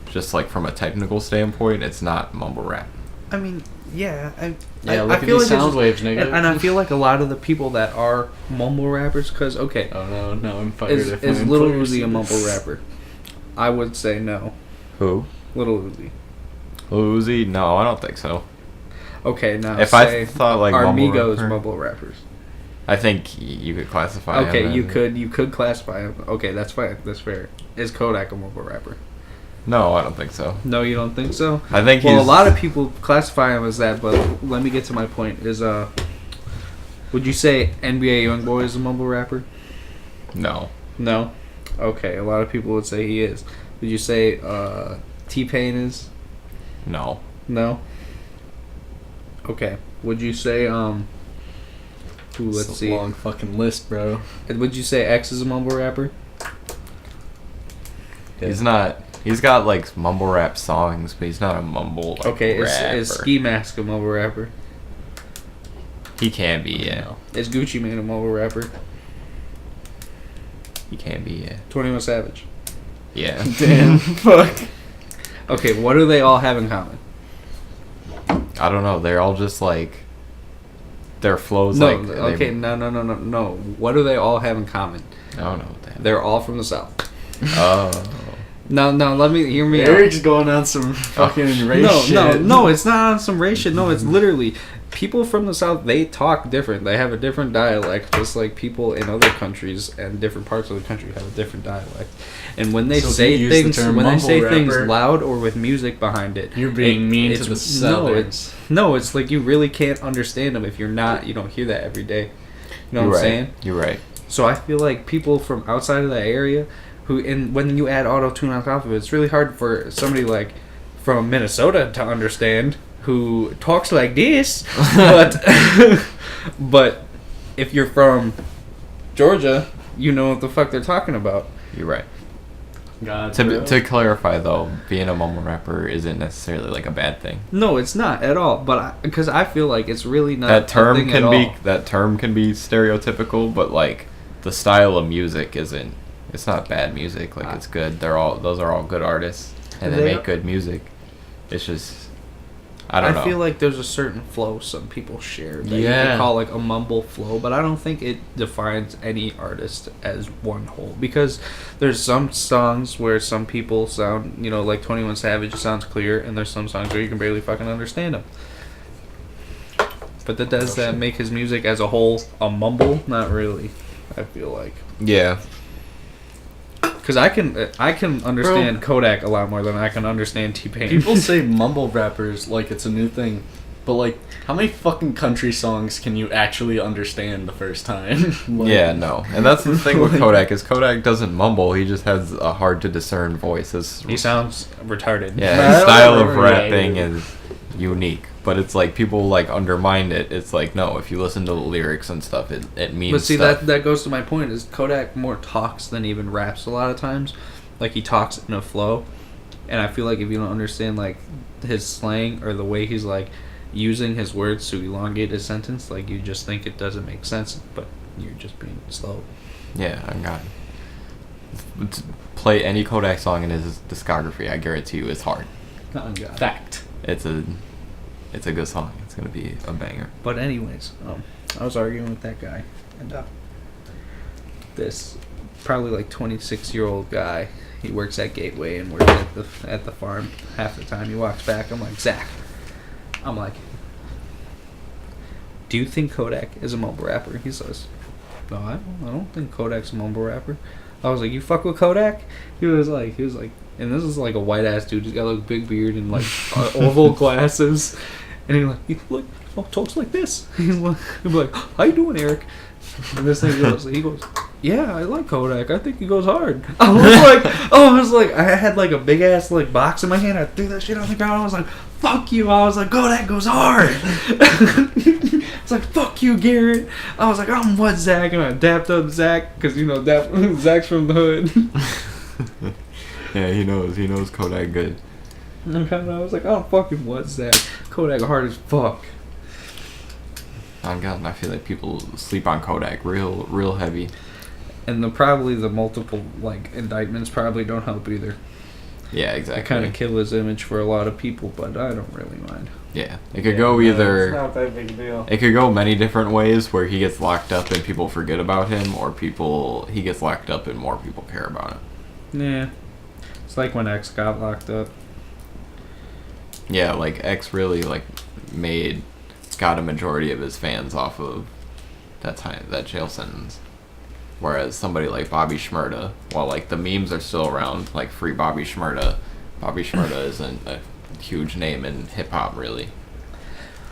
just like from a technical standpoint, it's not mumble rap. I mean, yeah. Look I at feel these like sound waves, nigga. and I feel like a lot of the people that are mumble rappers, because okay, Oh no, I'm fired. is Lil Uzi a mumble rapper? I would say no. Who? Lil Uzi. Lil Uzi? No, I don't think so. Okay, now If say I thought like are mumble Migos rapper, mumble rappers? I think you could classify him. Okay, you could classify him. Okay, that's fine. That's fair. Is Kodak a mumble rapper? No, I don't think so. No, you don't think so? I think a lot of people classify him as that, but let me get to my point. Would you say NBA YoungBoy is a mumble rapper? No. No? Okay, a lot of people would say he is. Would you say T-Pain is? No. No? Okay. Would you say, let's see. A long fucking list, bro. Would you say X is a mumble rapper? He's not. He's got like mumble rap songs, but he's not a mumble okay, rapper. Is Ski Mask a mumble rapper? He can be, yeah. No. Is Gucci Mane a mumble rapper? He can be, yeah. 21 Savage. Yeah. Damn. Fuck. Okay, what do they all have in common? I don't know. They're all just like their flows. No. Like Okay. No. What do they all have in common? I don't know what that. They're all from the South. Oh. No. Let me hear me out. Eric's going on some fucking race shit. No. It's not on some race shit. No, it's literally people from the South. They talk different. They have a different dialect, just like people in other countries and different parts of the country have a different dialect. And when they say things, loud or with music behind it, you're being mean to the Southerners. No, it's like you really can't understand them if you don't hear that every day. You know what I'm saying? You're right. So I feel like people from outside of that area, when you add auto-tune on top of it, it's really hard for somebody like from Minnesota to understand who talks like this. But if you're from Georgia, you know what the fuck they're talking about. You're right. God, to clarify though, being a mumble rapper isn't necessarily like a bad thing. No, it's not at all. But because I feel like it's really not that term a thing can at be all. That term can be stereotypical, but like the style of music isn't. It's not bad music. Like it's good. Those are all good artists, and they make good music. It's just I don't know. I feel like there's a certain flow some people share that you Yeah. can call like a mumble flow, but I don't think it defines any artist as one whole, because there's some songs where some people sound, like 21 Savage sounds clear, and there's some songs where you can barely fucking understand them. But does that make his music as a whole a mumble? Not really, I feel like. Yeah. Because I can understand Kodak a lot more than I can understand T-Pain. People say mumble rappers like it's a new thing, but like, how many fucking country songs can you actually understand the first time? Yeah, no. And that's the thing with Kodak, is Kodak doesn't mumble, he just has a hard to discern voice. He sounds retarded. Yeah, his style of rapping is unique. But it's like people like undermine it. It's like, no, if you listen to the lyrics and stuff, it means But see, stuff. that goes to my point, is Kodak more talks than even raps a lot of times. Like, he talks in a flow. And I feel like if you don't understand, like, his slang or the way he's, like, using his words to elongate his sentence, like, you just think it doesn't make sense, but you're just being slow. Yeah, I got it. To play any Kodak song in his discography, I guarantee you it's hard. Fact. It's a good song. It's gonna be a banger. But anyways, I was arguing with that guy, and this probably like 26-year-old guy, he works at Gateway and works at the farm half the time. He walks back. I'm like, Zach. I'm like, do you think Kodak is a mumble rapper? He says, no, I don't think Kodak's a mumble rapper. I was like, you fuck with Kodak? He was like, and this is like a white ass dude. He's got like big beard and like oval glasses, and he talks like this. He's like, how you doing, Eric? And this thing he goes, yeah, I like Kodak. I think he goes hard. I was like, I had like a big ass like box in my hand. I threw that shit on the ground. I was like, fuck you. I was like, Kodak goes hard. It's like, fuck you, Garrett. I was like, I'm what, Zach? And I dapped up Zach, because Zach's from the hood. Yeah, he knows Kodak good. And I was like, oh, fucking what, Zach? Kodak hard as fuck. On God, I feel like people sleep on Kodak real heavy. And probably the multiple like indictments probably don't help either. Yeah, exactly. It kind of kill his image for a lot of people, but I don't really mind. Yeah, it could go either. It's not that big a deal. It could go many different ways, where he gets locked up and people forget about him, or he gets locked up and more people care about it. Yeah, it's like when X got locked up. Yeah, like X really got a majority of his fans off of that jail sentence. Whereas somebody like Bobby Shmurda, while like the memes are still around, like free Bobby Shmurda isn't a huge name in hip hop really.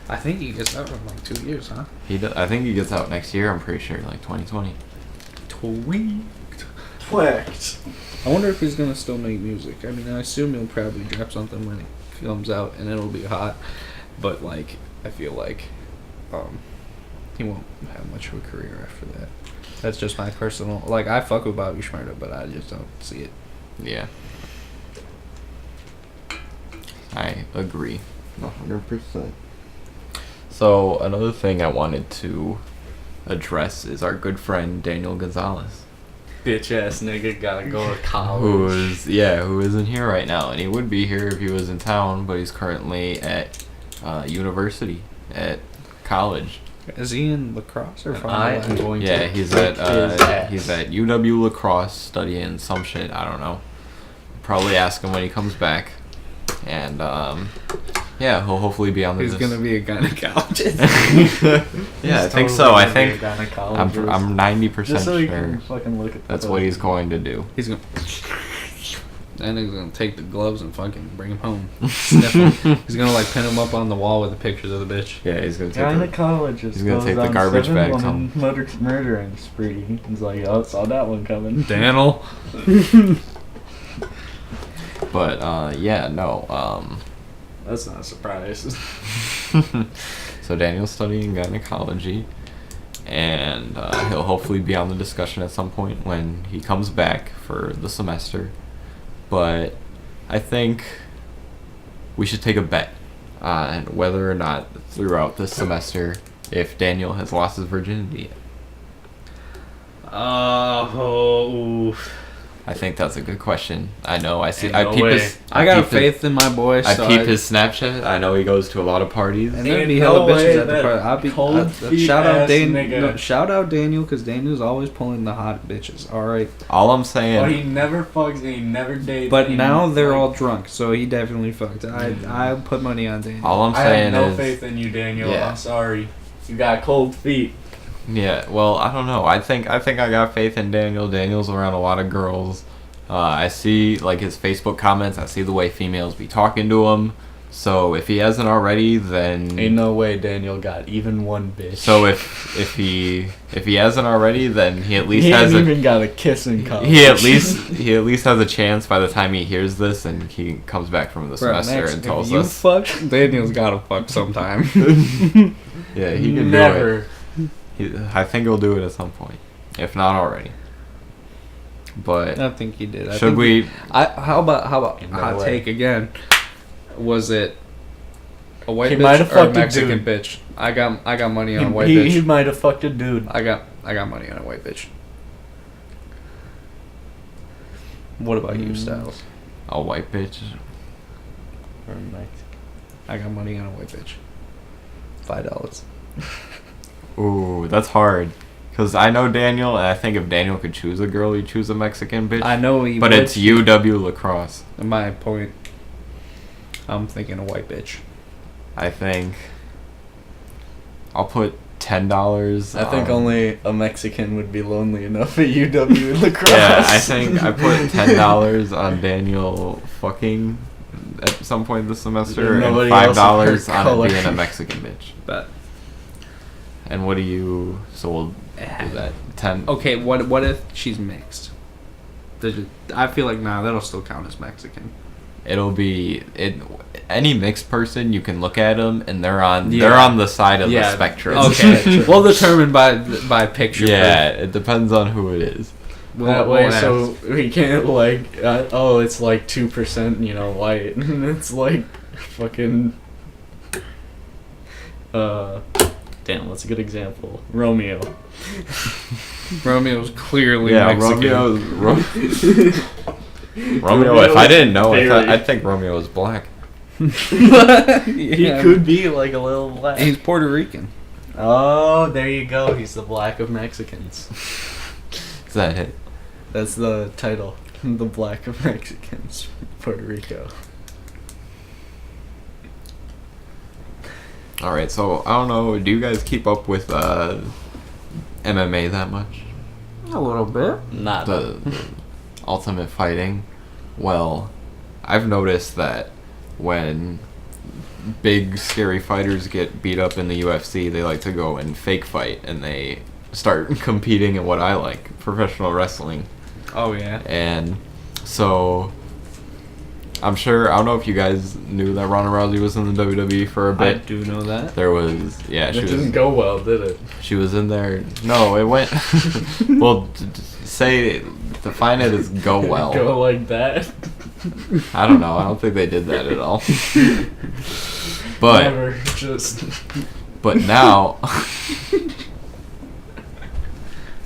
I think he gets out in like 2 years, huh? I think he gets out next year. I'm pretty sure, like 2020. Tweaked. I wonder if he's gonna still make music. I mean, I assume he'll probably drop something when it comes out, and it'll be hot. But like, I feel like, he won't have much of a career after that. That's just my personal. Like, I fuck with Bobby Shmurda, but I just don't see it. Yeah. I agree. 100%. So another thing I wanted to address is our good friend Daniel Gonzalez. Bitch ass nigga gotta go to college. Who isn't here right now, and he would be here if he was in town, but he's currently at university, at college. Is he in lacrosse or I am going Yeah, to he's kick his at ass. he's at UW lacrosse studying some shit. I don't know. Probably ask him when he comes back, and yeah, he'll hopefully be on the. He's gonna be a gynecologist. Yeah, I think so. I think I'm 90% Just so he sure can fucking look at that's the what he's going to do. He's gonna. That nigga's gonna take the gloves and fucking bring him home. Sniff him. He's gonna like pin him up on the wall with the pictures of the bitch. Yeah, he's gonna take Gynecologist. he's gonna goes take the on garbage 7 bags woman home. Murdering spree. He's like, oh, saw that one coming. Daniel. But yeah, no. That's not a surprise. So Daniel's studying gynecology, and he'll hopefully be on the discussion at some point when he comes back for the semester. But I think we should take a bet on whether or not throughout this semester, if Daniel has lost his virginity yet. Oh. I think that's a good question. I know. I see. Ain't I no peep way. his. I got peep his- faith in my boy. I So peep his Snapchat. I know he goes to a lot of parties. And there'd Ain't be no hella way bitches at the that party. I'll be cold feet shout out ass Dan. nigga. No, shout out Daniel because Daniel's always pulling the hot bitches. All right, All I'm Oh, saying. he never fucks and he never dates. but and now they're like, all drunk, so he definitely fucked. I put money on Daniel. All I'm I saying have no is. faith in you, Daniel. Yeah. I'm sorry. You got cold feet. Yeah, well, I don't know. I think I got faith in Daniel. Daniel's around a lot of girls. I see like his Facebook comments. I see the way females be talking to him. So if he hasn't already, then Ain't no way Daniel got even one bitch. so if he hasn't already, then he at least he has ain't a even got a kiss in college. he at least has a chance by the time he hears this and he comes back from the Bro, semester Max, and if tells you us. fuck, Daniel's gotta fuck sometime. Yeah, he can Never. do it. I think he'll do it at some point, if not already. But I think he did. should we? How about No hot way. take again? Was it a white He might have bitch or a fucked a Mexican dude. bitch? I got money on a white He bitch. might have fucked a dude. I got money on a white bitch. What about you, Styles? A white bitch. I got money on a white bitch. $5. Ooh, that's hard. Cause I know Daniel, and I think if Daniel could choose a girl, he'd choose a Mexican bitch. I know he but would. it's UW lacrosse. My point. I'm thinking a white bitch. I think I'll put $10. I think only a Mexican would be lonely enough at UW lacrosse. Yeah, I think I put $10 on Daniel fucking at some point this semester, and Nobody $5 else of her on color. it being a Mexican bitch. But And what do you? So we'll do that. 10. okay, what if she's mixed? I feel like that'll still count as Mexican. It'll be any mixed person you can look at them and they're on Yeah. the side of the Yeah. spectrum. Okay, we'll determine by picture. Yeah, it depends on who it is. That way, so we can't like, it's like 2%, white, and it's like, fucking, damn, what's a good example? Romeo. Romeo's clearly Yeah, Mexican. Romeo. If I didn't know, Very. I'd think Romeo was black. He could be like a little black. He's Puerto Rican. Oh, there you go. He's the black of Mexicans. Is that it? That's the title. The black of Mexicans, Puerto Rico. All right. So I don't know. Do you guys keep up with MMA that much? A little bit. Not. The ultimate fighting? Well, I've noticed that when big scary fighters get beat up in the UFC, they like to go and fake fight, and they start competing in what I like, professional wrestling. Oh yeah. And so I'm sure, I don't know if you guys knew that Ronda Rousey was in the WWE for a I bit. do know that. There was, yeah, It she didn't was, go well, did it? she was in there. No, it went, well, define it as go well. Go like that. I don't know, I don't think they did that at all. But, Never, just. but now,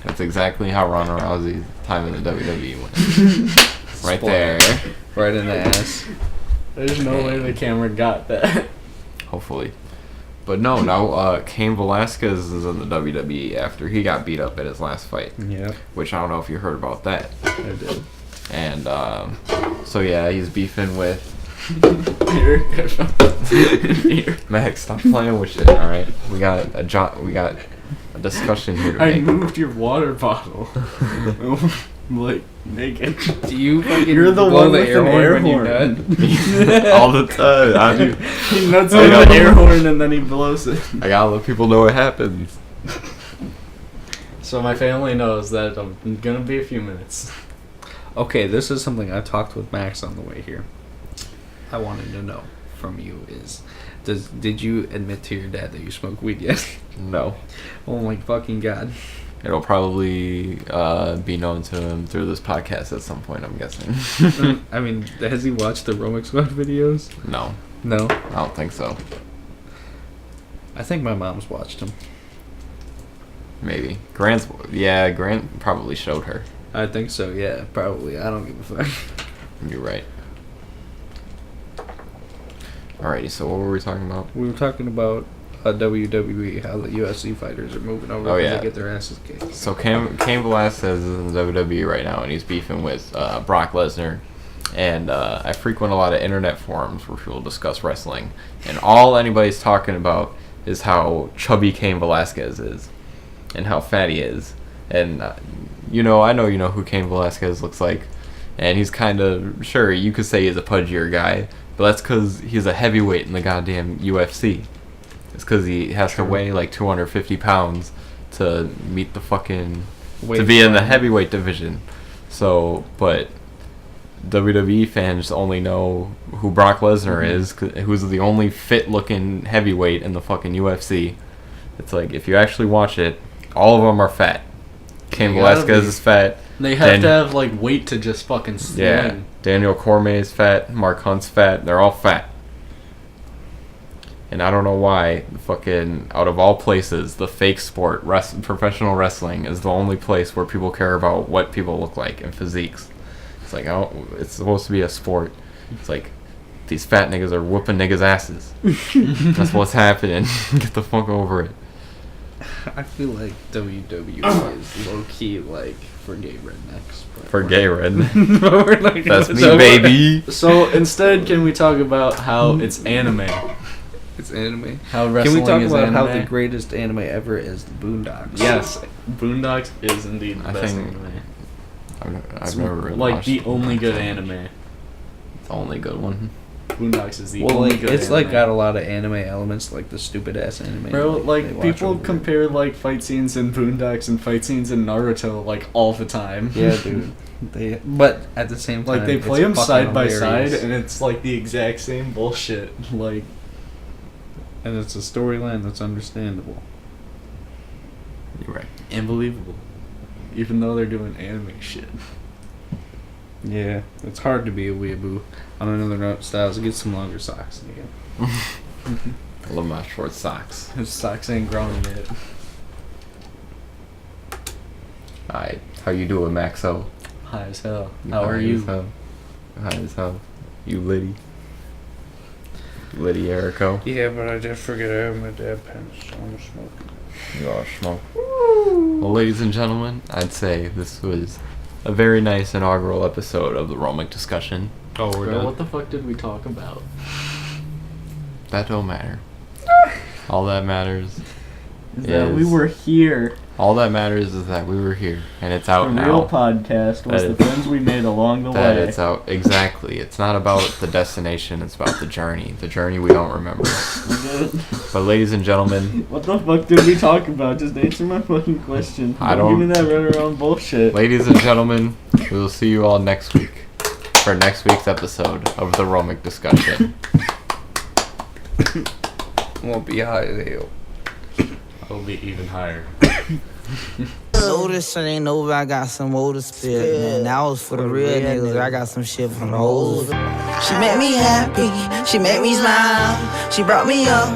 that's exactly how Ronda Rousey's time in the WWE went. Right there. Right in the ass. There's no way the camera got that. Hopefully. But no, now Cain Velasquez is in the WWE after he got beat up at his last fight. Yeah. Which I don't know if you heard about that. I did. And so yeah, he's beefing with Here. Max. Stop playing with shit. All right, we got a discussion here to I make. moved your water bottle. Like, naked. Do you fucking You're the blow one the with air an horn air when you horn. nut? All the time. I do. He nuts I on got the one. air horn and then he blows it. I gotta let people know what happens. So my family knows that I'm gonna be a few minutes. Okay, this is something I talked with Max on the way here. I wanted to know from you is, did you admit to your dad that you smoke weed yet? No. Oh my fucking god. It'll probably be known to him through this podcast at some point, I'm guessing. I mean, has he watched the Romic Squad videos? No, No. I don't think so. I think my mom's watched them. Maybe. Grant probably showed her. I think so, yeah, probably. I don't give a fuck. You're right. Alrighty, so what were we talking about? We were talking about WWE, how the UFC fighters are moving over Oh, because yeah. they get their asses kicked. So Cain Velasquez is in the WWE right now, and he's beefing with Brock Lesnar. And I frequent a lot of internet forums where people discuss wrestling, and all anybody's talking about is how chubby Cain Velasquez is, and how fat he is. And I know you know who Cain Velasquez looks like, and he's kind of, sure, you could say he's a pudgier guy, but that's because he's a heavyweight in the goddamn UFC. It's because he has to weigh like 250 pounds to meet the fucking, to be in the heavyweight division. So, but WWE fans only know who Brock Lesnar is, who's the only fit-looking heavyweight in the fucking UFC. It's like, if you actually watch it, all of them are fat. Cain Velasquez is fat. They have to have like weight to just fucking sling. Yeah. Daniel Cormier is fat. Mark Hunt's fat. They're all fat. And I don't know why, fucking, out of all places, the fake sport, professional wrestling, is the only place where people care about what people look like and physiques. It's like, it's supposed to be a sport. It's like, these fat niggas are whooping niggas' asses. That's what's happening. Get the fuck over it. I feel like WWE is low-key, like, for gay rednecks. For gay rednecks. We're like, That's me, So- baby. So instead, can we talk about how it's anime? It's anime. How Can wrestling we talk is about anime? how the greatest anime ever is the Boondocks? Yes, Boondocks is indeed the I best think- anime. I've never really like watched the only good Boondocks. anime. The only good one. Boondocks is the Well, only like, good it's anime. like got a lot of anime elements, like the stupid ass anime. Bro, they like watch people over. compare like fight scenes in Boondocks and fight scenes in Naruto like all the time. Yeah, dude. But at the same time, Like they play it's them fucking side by side, hilarious. and it's like the exact same bullshit. Like, And it's a storyline that's understandable. You're right. unbelievable. Even though they're doing anime shit. Yeah, it's hard to be a weeaboo. On another note, Styles, get some longer socks again. I love my short socks. His socks ain't grown yet. Alright, how you doing, Maxo? High as hell. How are you? High as hell. You Liddy? Liddy Erico? Yeah, but I did forget I have my dad pens, so I'm smoking. You are smoke. Well, ladies and gentlemen, I'd say this was a very nice inaugural episode of the Romic Discussion. Oh, we're Bro, done. what the fuck did we talk about? That don't matter. All that matters is that we were here. All that matters is that we were here, and it's out the now. The real podcast was the friends we made along the that way. It's out. Exactly. It's not about the destination, it's about the journey. The journey we don't remember. But ladies and gentlemen. What the fuck did we talk about? Just answer my fucking question. Don't give me that run around bullshit. Ladies and gentlemen, we will see you all next week for next week's episode of the Romic Discussion. Won't be high as hell. I'll be even higher. Know this shit ain't over, I got some more to spit, man. That was for the real niggas, I got some shit from the hoes. She made me happy, she made me smile. She brought me up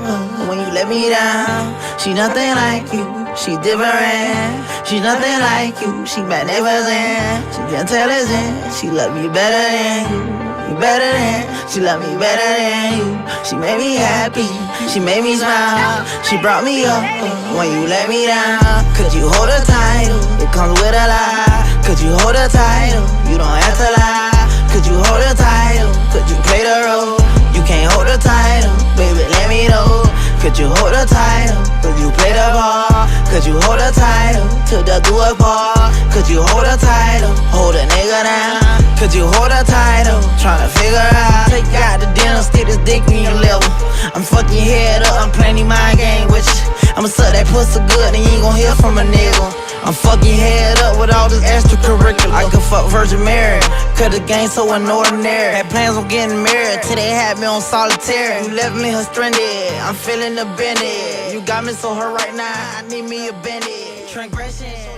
when you let me down. She nothing like you, she different. She nothing like you, she magnificent. She intelligent, she love me better than you better than, she love me better than you. She made me happy, she made me smile. She brought me up when you let me down. Could you hold a title? It comes with a lie. Could you hold a title? You don't have to lie. Could you hold a title? Could you play the role? You can't hold a title, baby, let me know. Could you hold a title? Could you play the ball? Could you hold a title till the do a ball? Could you hold a title? Hold a nigga down. Could you hold a title? Tryna figure out. Take you out to dinner, stick this dick in your liver. I'm fucking your head up, I'm playing your mind game with you. I'ma suck that pussy good and you ain't gon' hear from a nigga. I'm fucking your head up with all this extracurricular. I can fuck Virgin Mary, cause the game so unordinary. Had plans on getting married till they had me on solitaire. You left me stranded, I'm feeling the bended. You got me so hurt right now, I need me a bended. Transgression.